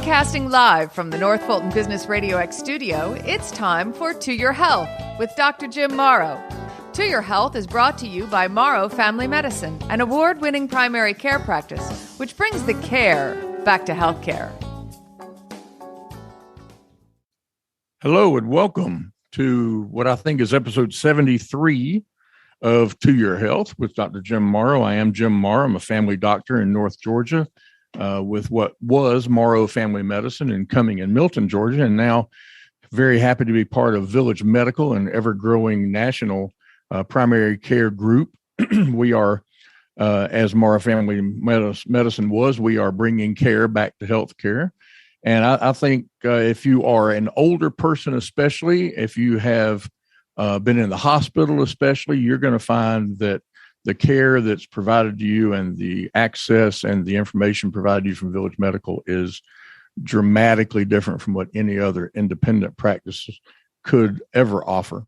Broadcasting live from the North Fulton Business RadioX studio, it's time for To Your Health with Dr. Jim Morrow. To Your Health is brought to you by Morrow Family Medicine, an award-winning primary care practice, which brings the care back to healthcare. Hello and welcome to what I think is episode 73 of To Your Health with Dr. Jim Morrow. I am Jim Morrow. I'm a family doctor in North Georgia with what was Morrow Family Medicine in Cumming and Milton, Georgia, and now very happy to be part of Village Medical, an ever-growing national primary care group. We are, as Morrow Family Medicine was, we are bringing care back to healthcare. And I think if you are an older person, especially if you have been in the hospital, especially, you're going to find that the care that's provided to you and the access and the information provided to you from Village Medical is dramatically different from what any other independent practice could ever offer.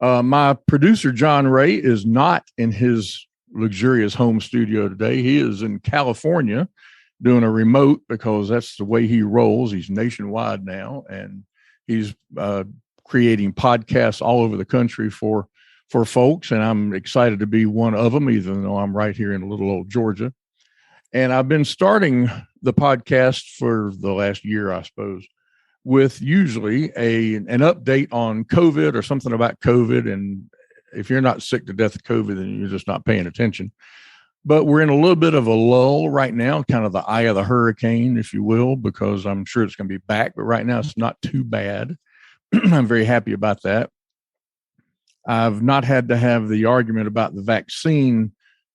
My producer, John Ray, is not in his luxurious home studio today. He is in California doing a remote because that's the way he rolls. He's nationwide now, and he's creating podcasts all over the country for folks, and I'm excited to be one of them, even though I'm right here in little old Georgia. And I've been starting the podcast for the last year, I suppose, with usually an update on COVID or something about COVID. And if you're not sick to death of COVID, then you're just not paying attention. But we're in a little bit of a lull right now, kind of the eye of the hurricane, if you will, because I'm sure it's going to be back. But right now, it's not too bad. I'm very happy about that. I've not had to have the argument about the vaccine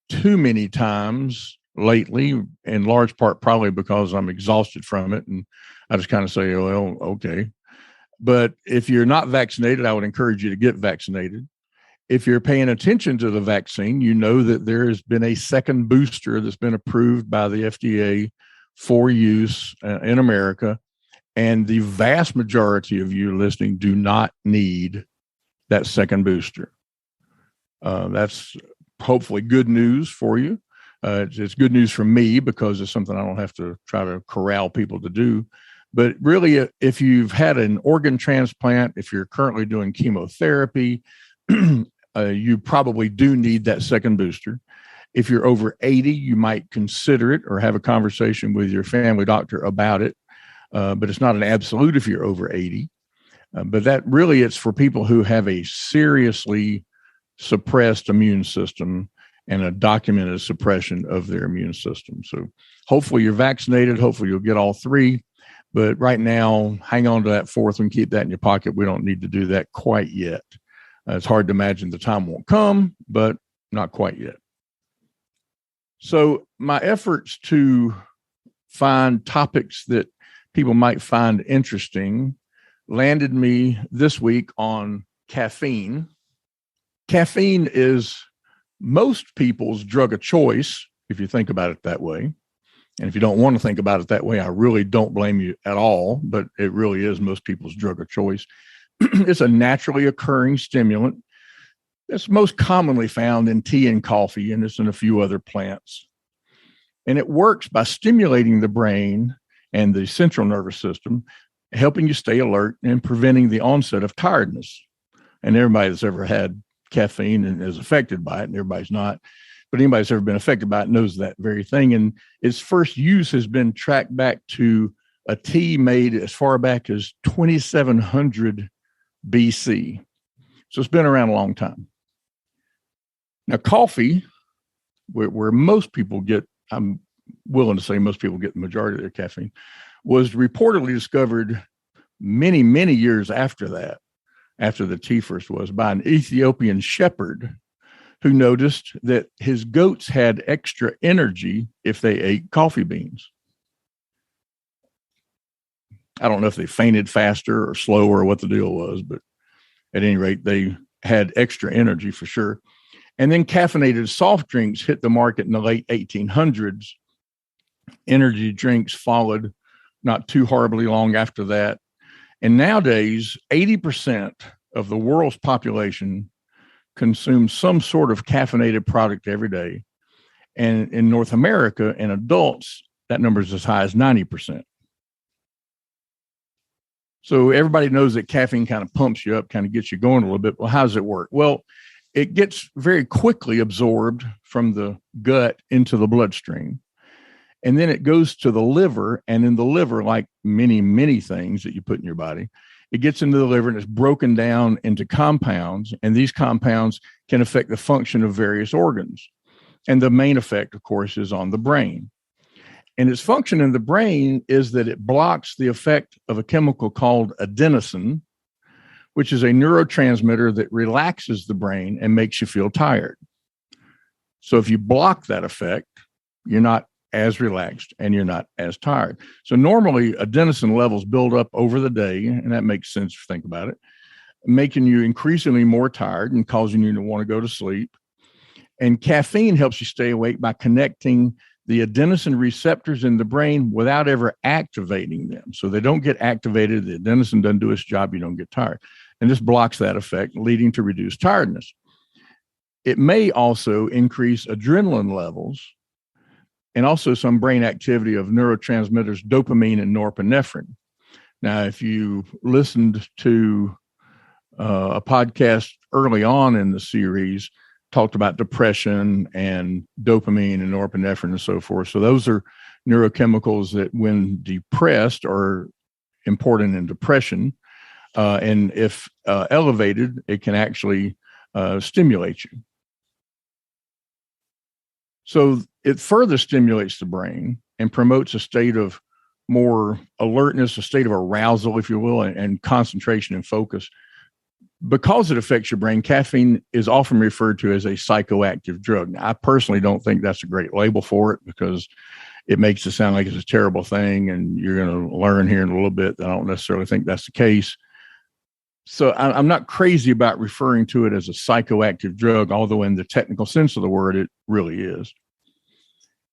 too many times lately, in large part probably because I'm exhausted from it. And I just kind of say, well, okay. But if you're not vaccinated, I would encourage you to get vaccinated. If you're paying attention to the vaccine, you know that there has been a second booster that's been approved by the FDA for use in America. And the vast majority of you listening do not need that second booster. That's hopefully good news for you. It's good news for me because it's something I don't have to try to corral people to do. But really, if you've had an organ transplant, if you're currently doing chemotherapy, you probably do need that second booster. If you're over 80, you might consider it or have a conversation with your family doctor about it. But it's not an absolute if you're over 80. But that really, it's for people who have a seriously suppressed immune system and a documented suppression of their immune system. So hopefully you're vaccinated. Hopefully you'll get all three. But right now, hang on to that fourth one. Keep that in your pocket. We don't need to do that quite yet. It's hard to imagine the time won't come, but not quite yet. So my efforts to find topics that people might find interesting landed me this week on caffeine. Caffeine is most people's drug of choice, if you think about it that way. And if you don't want to think about it that way, I really don't blame you at all, but it really is most people's drug of choice. It's a naturally occurring stimulant that's most commonly found in tea and coffee, and it's in a few other plants. And it works by stimulating the brain and the central nervous system, helping you stay alert and preventing the onset of tiredness. And everybody that's ever had caffeine and is affected by it, and everybody's not, but anybody that's ever been affected by it knows that very thing. And its first use has been tracked back to a tea made as far back as 2700 BC. So it's been around a long time. Now, coffee, where most people get, I'm willing to say most people get the majority of their caffeine, was reportedly discovered many, many years after that, after the tea first was, by an Ethiopian shepherd who noticed that his goats had extra energy if they ate coffee beans. I don't know if they fainted faster or slower or what the deal was, but at any rate, they had extra energy for sure. And then caffeinated soft drinks hit the market in the late 1800s. Energy drinks followed not too horribly long after that. And nowadays, 80% of the world's population consumes some sort of caffeinated product every day. And in North America, in adults, that number is as high as 90%. So everybody knows that caffeine kind of pumps you up, kind of gets you going a little bit. Well, how does it work? Well, it gets very quickly absorbed from the gut into the bloodstream. And then it goes to the liver. And in the liver, like many, many things that you put in your body, it gets into the liver and it's broken down into compounds. And these compounds can affect the function of various organs. And the main effect, of course, is on the brain. And its function in the brain is that it blocks the effect of a chemical called adenosine, which is a neurotransmitter that relaxes the brain and makes you feel tired. So if you block that effect, you're not as relaxed and you're not as tired. So normally adenosine levels build up over the day, and that makes sense if you think about it, making you increasingly more tired and causing you to want to go to sleep. And caffeine helps you stay awake by connecting the adenosine receptors in the brain without ever activating them. So they don't get activated. The adenosine doesn't do its job. You don't get tired. And this blocks that effect, leading to reduced tiredness. It may also increase adrenaline levels and also some brain activity of neurotransmitters, dopamine and norepinephrine. Now, if you listened to a podcast early on in the series, talked about depression and dopamine and norepinephrine and so forth. So those are neurochemicals that, when depressed, are important in depression. And if elevated, it can actually stimulate you. So it further stimulates the brain and promotes a state of more alertness, a state of arousal, if you will, and concentration and focus. Because it affects your brain, caffeine is often referred to as a psychoactive drug. Now, I personally don't think that's a great label for it, because it makes it sound like it's a terrible thing, and you're going to learn here in a little bit that I don't necessarily think that's the case. So I'm not crazy about referring to it as a psychoactive drug, although in the technical sense of the word, it really is.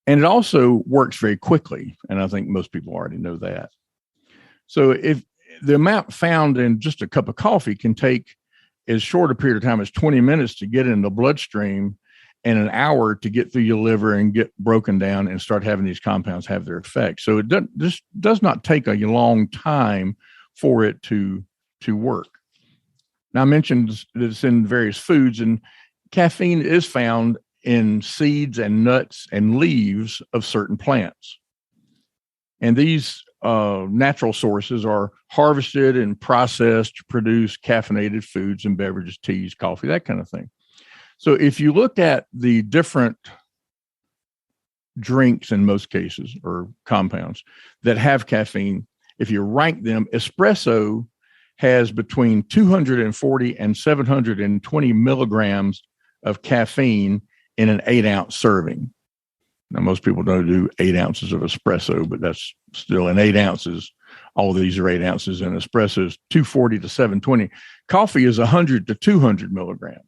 And it also works very quickly, and I think most people already know that. So if the amount found in just a cup of coffee can take as short a period of time as 20 minutes to get in the bloodstream and an hour to get through your liver and get broken down and start having these compounds have their effect. So it does not take a long time for it to work. Now, I mentioned that it's in various foods, and caffeine is found in seeds and nuts and leaves of certain plants. And these natural sources are harvested and processed to produce caffeinated foods and beverages, teas, coffee, that kind of thing. So if you look at the different drinks, in most cases, or compounds that have caffeine, if you rank them, espresso has between 240 and 720 milligrams of caffeine in an 8-ounce serving. Now, most people don't do 8 ounces of espresso, but that's still in 8 ounces. All of these are 8 ounces, and espresso is 240 to 720. Coffee is 100 to 200 milligrams.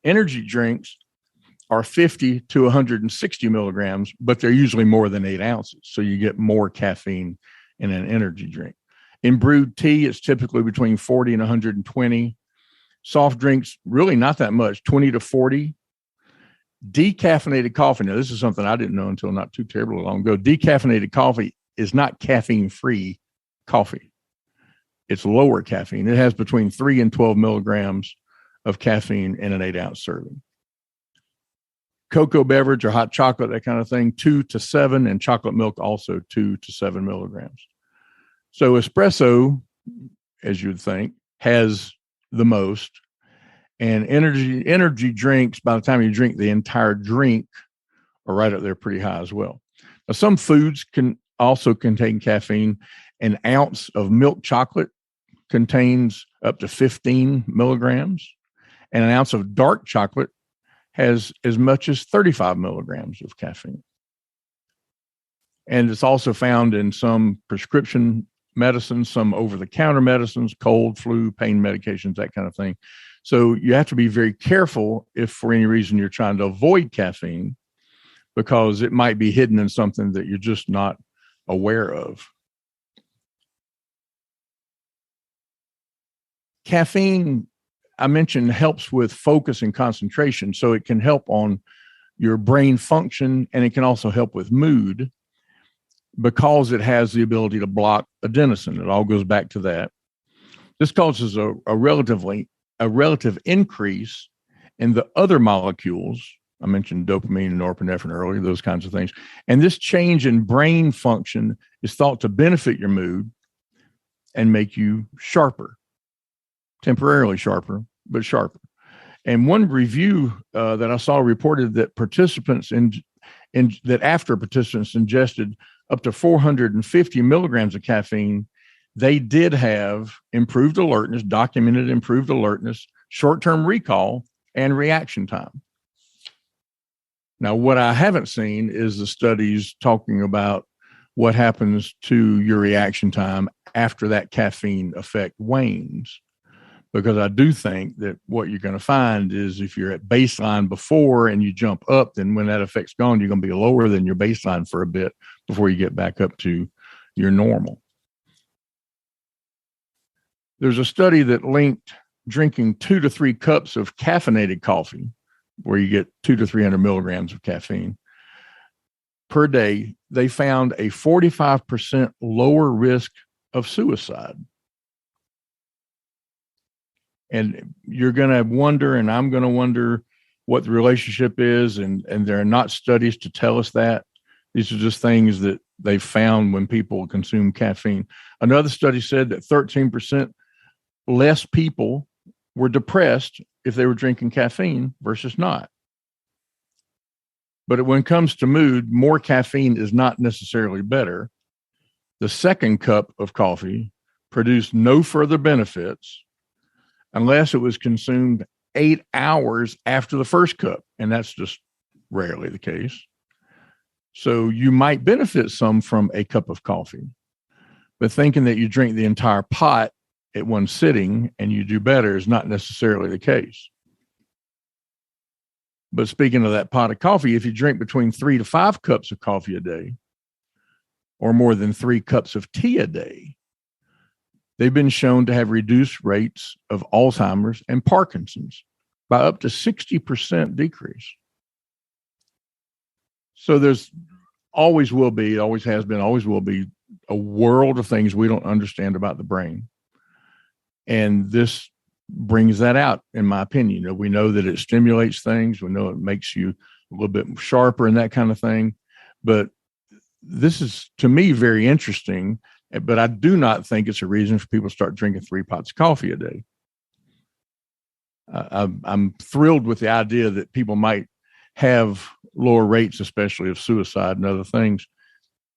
Energy drinks are 50 to 160 milligrams, but they're usually more than 8 ounces. So you get more caffeine in an energy drink. In brewed tea, it's typically between 40 and 120. Soft drinks, really not that much, 20 to 40. Decaffeinated coffee. Now, this is something I didn't know until not too terribly long ago. Decaffeinated coffee is not caffeine-free coffee. It's lower caffeine. It has between 3 and 12 milligrams of caffeine in an 8-ounce serving. Cocoa beverage or hot chocolate, that kind of thing, 2 to 7, and chocolate milk also 2 to 7 milligrams. So espresso, as you'd think, has the most. And energy drinks, by the time you drink the entire drink, are right up there pretty high as well. Now, some foods can also contain caffeine. An ounce of milk chocolate contains up to 15 milligrams, and an ounce of dark chocolate has as much as 35 milligrams of caffeine. And it's also found in some prescription medicines, some over-the-counter medicines, cold, flu, pain medications, that kind of thing. So you have to be very careful if for any reason you're trying to avoid caffeine, because it might be hidden in something that you're just not aware of. Caffeine, I mentioned, helps with focus and concentration. So it can help on your brain function, and it can also help with mood. because it has the ability to block adenosine. It all goes back to that. This causes a relative increase in the other molecules. I mentioned dopamine and norepinephrine earlier, those kinds of things. And this change in brain function is thought to benefit your mood and make you sharper, temporarily sharper, but sharper. And one review that I saw reported that after participants ingested up to 450 milligrams of caffeine, they did have improved alertness, documented improved alertness, short-term recall, and reaction time. Now, what I haven't seen is the studies talking about what happens to your reaction time after that caffeine effect wanes. Because I do think that what you're going to find is if you're at baseline before and you jump up, then when that effect's gone, you're going to be lower than your baseline for a bit before you get back up to your normal. There's a study that linked drinking 2 to 3 cups of caffeinated coffee, where you get 200 to 300 milligrams of caffeine per day. They found a 45% lower risk of suicide. And you're going to wonder, and I'm going to wonder what the relationship is. And there are not studies to tell us that. These are just things that they found when people consume caffeine. Another study said that 13% less people were depressed if they were drinking caffeine versus not. But when it comes to mood, more caffeine is not necessarily better. The second cup of coffee produced no further benefits unless it was consumed 8 hours after the first cup. And that's just rarely the case. So you might benefit some from a cup of coffee, but thinking that you drink the entire pot at one sitting and you do better is not necessarily the case. But speaking of that pot of coffee, if you drink between 3 to 5 cups of coffee a day, or more than 3 cups of tea a day, they've been shown to have reduced rates of Alzheimer's and Parkinson's by up to 60% decrease. So there's always will be, always has been, always will be a world of things we don't understand about the brain. And this brings that out, in my opinion. You know, we know that it stimulates things. We know it makes you a little bit sharper and that kind of thing. But this is, to me, very interesting. But I do not think it's a reason for people to start drinking 3 pots of coffee a day. I'm thrilled with the idea that people might have lower rates, especially of suicide and other things.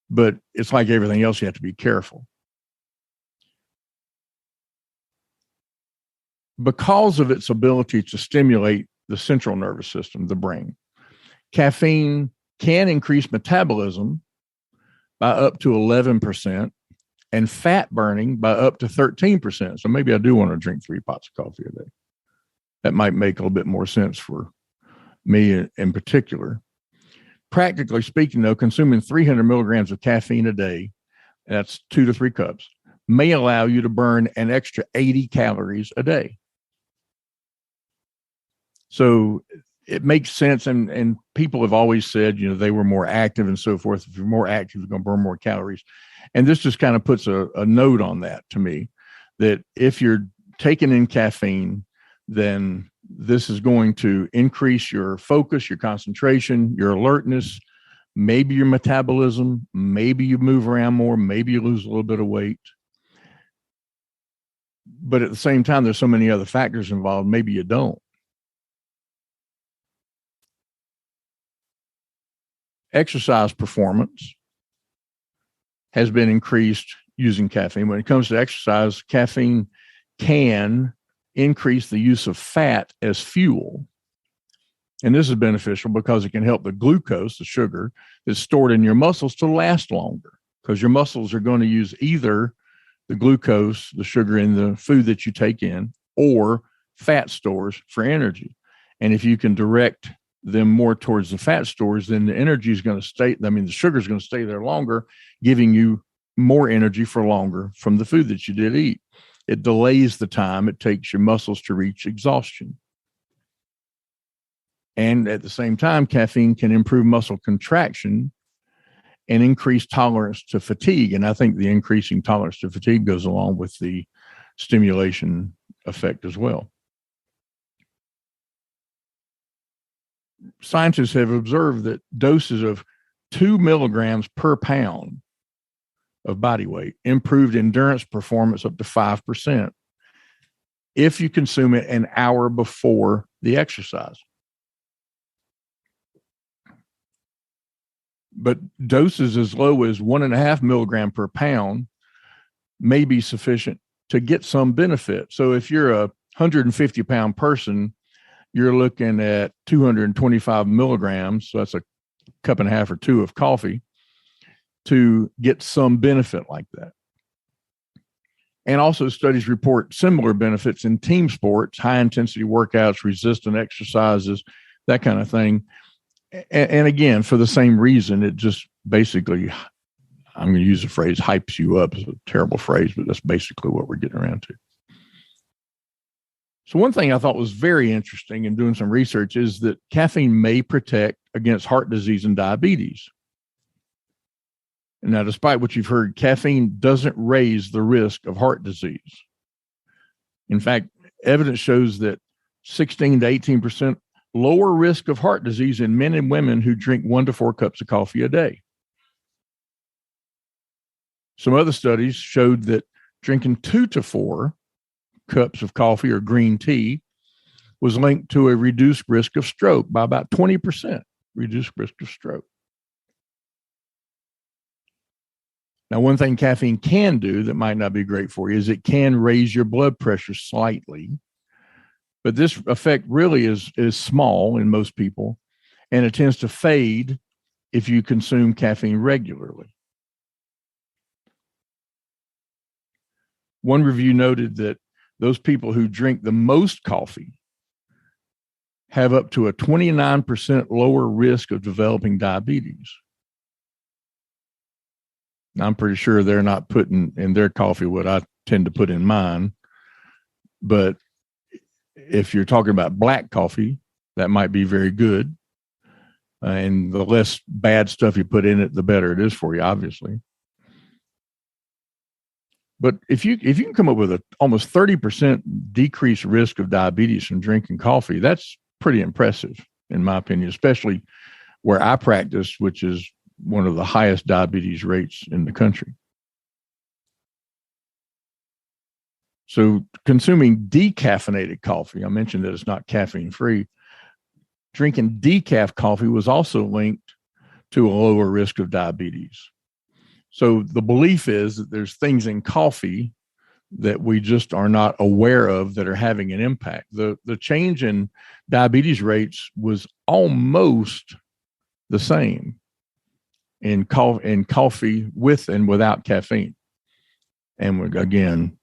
But it's like everything else, you have to be careful. Because of its ability to stimulate the central nervous system, the brain, caffeine can increase metabolism by up to 11%. And fat burning by up to 13%. So maybe I do want to drink 3 pots of coffee a day. That might make a little bit more sense for me in particular. Practically speaking, though, consuming 300 milligrams of caffeine a day, that's 2 to 3 cups, may allow you to burn an extra 80 calories a day. So it makes sense. And people have always said, you know, they were more active and so forth. If you're more active, you're going to burn more calories. And this just kind of puts a note on that to me, that if you're taking in caffeine, then this is going to increase your focus, your concentration, your alertness, maybe your metabolism, maybe you move around more, maybe you lose a little bit of weight. But at the same time, there's so many other factors involved, maybe you don't. Exercise performance has been increased using caffeine. When it comes to exercise, caffeine can increase the use of fat as fuel. And this is beneficial because it can help the glucose, the sugar that's stored in your muscles, to last longer, because your muscles are going to use either the glucose, the sugar in the food that you take in, or fat stores for energy. And if you can direct them more towards the fat stores, then the energy is going to stay. The sugar is going to stay there longer, giving you more energy for longer from the food that you did eat. It delays the time it takes your muscles to reach exhaustion. And at the same time, caffeine can improve muscle contraction and increased tolerance to fatigue. And I think the increasing tolerance to fatigue goes along with the stimulation effect as well. Scientists have observed that doses of 2 milligrams per pound of body weight improved endurance performance up to 5% if you consume it an hour before the exercise. But doses as low as 1.5 milligram per pound may be sufficient to get some benefit. So if you're a 150 pound person, you're looking at 225 milligrams. So that's a cup and a half or two of coffee to get some benefit like that. And also studies report similar benefits in team sports, high intensity workouts, resistant exercises, that kind of thing. And again, for the same reason, it just basically, I'm going to use the phrase hypes you up. It's a terrible phrase, but that's basically what we're getting around to. So one thing I thought was very interesting in doing some research is that caffeine may protect against heart disease and diabetes. Now, despite what you've heard, caffeine doesn't raise the risk of heart disease. In fact, evidence shows that 16 to 18% lower risk of heart disease in men and women who drink 1 to 4 cups of coffee a day. Some other studies showed that drinking 2 to 4 cups of coffee or green tea was linked to a reduced risk of stroke by about 20%, reduced risk of stroke. Now, one thing caffeine can do that might not be great for you is it can raise your blood pressure slightly, but this effect really is small in most people, and it tends to fade if you consume caffeine regularly. One review noted that those people who drink the most coffee have up to a 29% lower risk of developing diabetes. Now, I'm pretty sure they're not putting in their coffee what I tend to put in mine. But if you're talking about black coffee, that might be very good. And the less bad stuff you put in it, the better it is for you, obviously. But if you can come up with a almost 30% decreased risk of diabetes from drinking coffee, that's pretty impressive, in my opinion, especially where I practice, which is one of the highest diabetes rates in the country. So consuming decaffeinated coffee, I mentioned that it's not caffeine free. Drinking decaf coffee was also linked to a lower risk of diabetes. So the belief is that there's things in coffee that we just are not aware of that are having an impact. The change in diabetes rates was almost the same in coffee with and without caffeine. And again,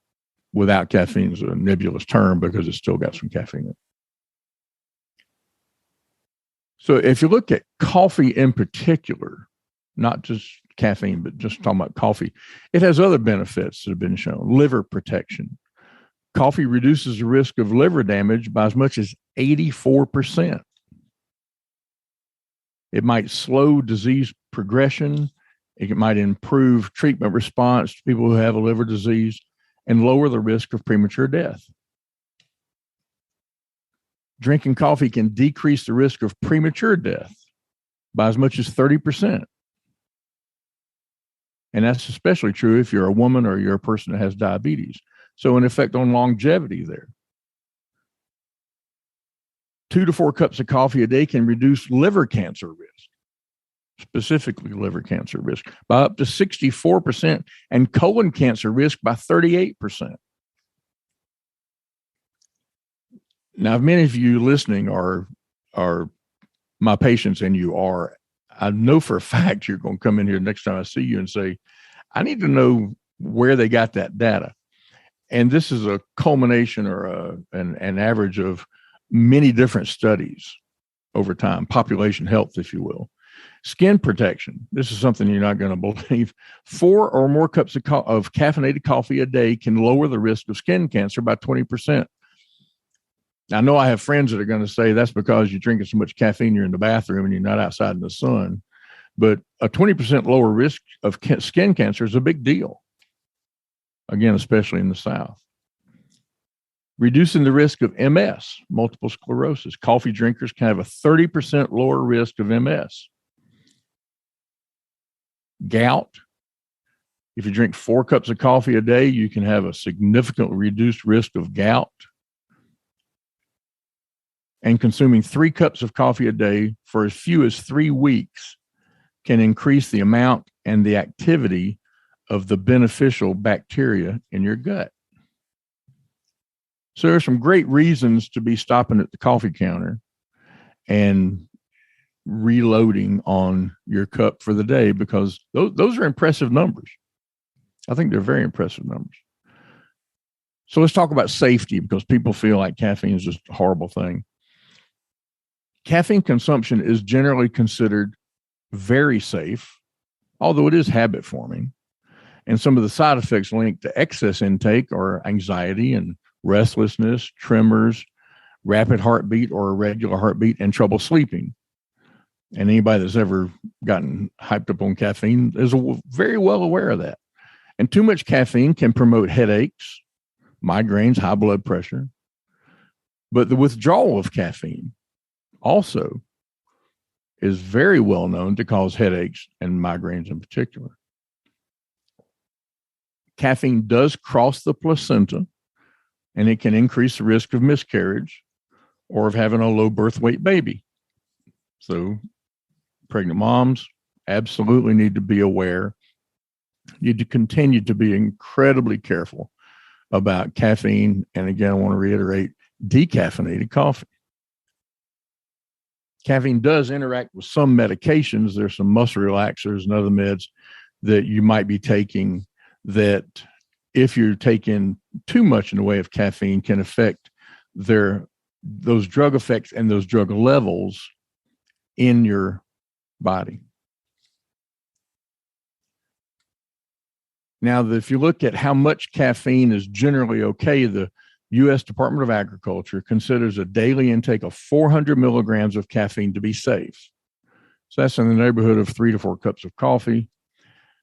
without caffeine is a nebulous term because it's still got some caffeine in it. So if you look at coffee in particular, not just caffeine, but just talking about coffee, it has other benefits that have been shown. Liver protection. Coffee reduces the risk of liver damage by as much as 84%. It might slow disease progression. It might improve treatment response to people who have a liver disease and lower the risk of premature death. Drinking coffee can decrease the risk of premature death by as much as 30%. And that's especially true if you're a woman or you're a person that has diabetes. So an effect on longevity there. 2 to 4 cups of coffee a day can reduce liver cancer risk, specifically liver cancer risk, by up to 64% and colon cancer risk by 38%. Now, if many of you listening are my patients, and you are, I know for a fact you're going to come in here next time I see you and say, I need to know where they got that data. And this is a culmination or an average of many different studies over time, population health, if you will. Skin protection. This is something you're not going to believe. 4 or more cups of caffeinated coffee a day can lower the risk of skin cancer by 20%. I know I have friends that are going to say that's because you're drinking so much caffeine, you're in the bathroom and you're not outside in the sun. But a 20% lower risk of skin cancer is a big deal. Again, especially in the South. Reducing the risk of MS, multiple sclerosis. Coffee drinkers can have a 30% lower risk of MS. Gout. If you drink 4 cups of coffee a day, you can have a significantly reduced risk of gout. And consuming 3 cups of coffee a day for as few as 3 weeks can increase the amount and the activity of the beneficial bacteria in your gut. So there are some great reasons to be stopping at the coffee counter and reloading on your cup for the day, because those are impressive numbers. I think they're very impressive numbers. So let's talk about safety, because people feel like caffeine is just a horrible thing. Caffeine consumption is generally considered very safe, although it is habit forming. And some of the side effects linked to excess intake are anxiety and restlessness, tremors, rapid heartbeat or irregular heartbeat, and trouble sleeping. And anybody that's ever gotten hyped up on caffeine is very well aware of that. And too much caffeine can promote headaches, migraines, high blood pressure. But the withdrawal of caffeine also is very well known to cause headaches and migraines in particular. Caffeine does cross the placenta, and it can increase the risk of miscarriage or of having a low birth weight baby. So pregnant moms absolutely need to be aware, need to continue to be incredibly careful about caffeine. And again, I want to reiterate, decaffeinated coffee. Caffeine does interact with some medications. There's some muscle relaxers and other meds that you might be taking that, if you're taking too much in the way of caffeine, can affect those drug effects and those drug levels in your body. Now, if you look at how much caffeine is generally okay, the U.S. Department of Agriculture considers a daily intake of 400 milligrams of caffeine to be safe. So that's in the neighborhood of 3 to 4 cups of coffee.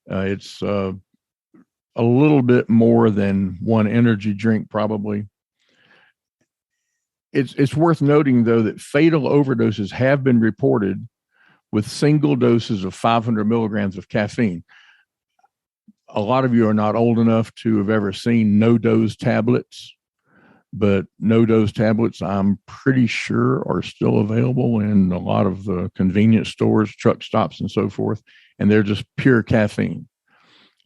It's a little bit more than one energy drink, probably. It's worth noting, though, that fatal overdoses have been reported with single doses of 500 milligrams of caffeine. A lot of you are not old enough to have ever seen no-dose tablets, but no-dose tablets, I'm pretty sure, are still available in a lot of the convenience stores, truck stops, and so forth, and they're just pure caffeine.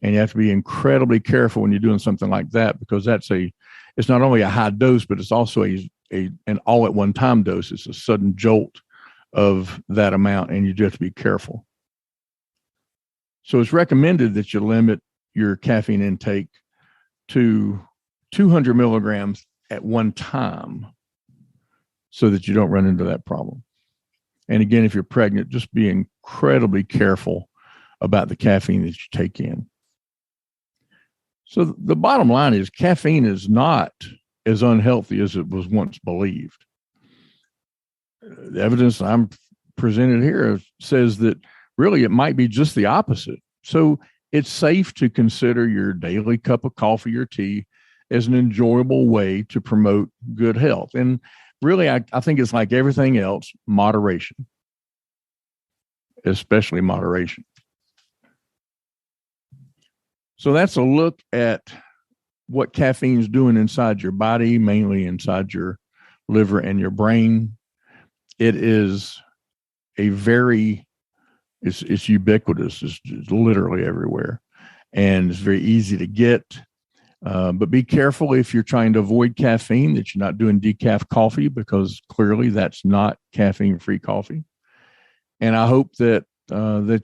And you have to be incredibly careful when you're doing something like that, because it's not only a high dose, but it's also an all at one time dose. It's a sudden jolt of that amount, and you just have to be careful. So it's recommended that you limit your caffeine intake to 200 milligrams at one time so that you don't run into that problem. And again, if you're pregnant, just be incredibly careful about the caffeine that you take in. So the bottom line is, caffeine is not as unhealthy as it was once believed. The evidence I'm presented here says that really it might be just the opposite. So it's safe to consider your daily cup of coffee or tea as an enjoyable way to promote good health. And really, I think it's like everything else, moderation, especially moderation. So that's a look at what caffeine is doing inside your body, mainly inside your liver and your brain. It is it's ubiquitous. It's literally everywhere, and it's very easy to get. But be careful if you're trying to avoid caffeine, that you're not doing decaf coffee, because clearly that's not caffeine-free coffee. And I hope that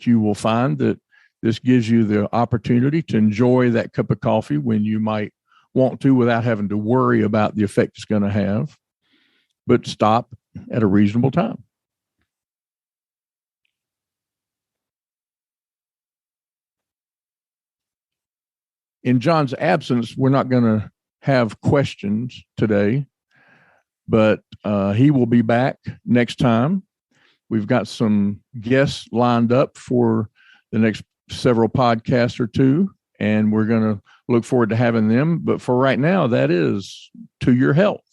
you will find that this gives you the opportunity to enjoy that cup of coffee when you might want to, without having to worry about the effect it's going to have, but stop at a reasonable time. In John's absence, we're not going to have questions today, but he will be back next time. We've got some guests lined up for the next several podcasts or two, and we're going to look forward to having them. But for right now, that is To Your Health.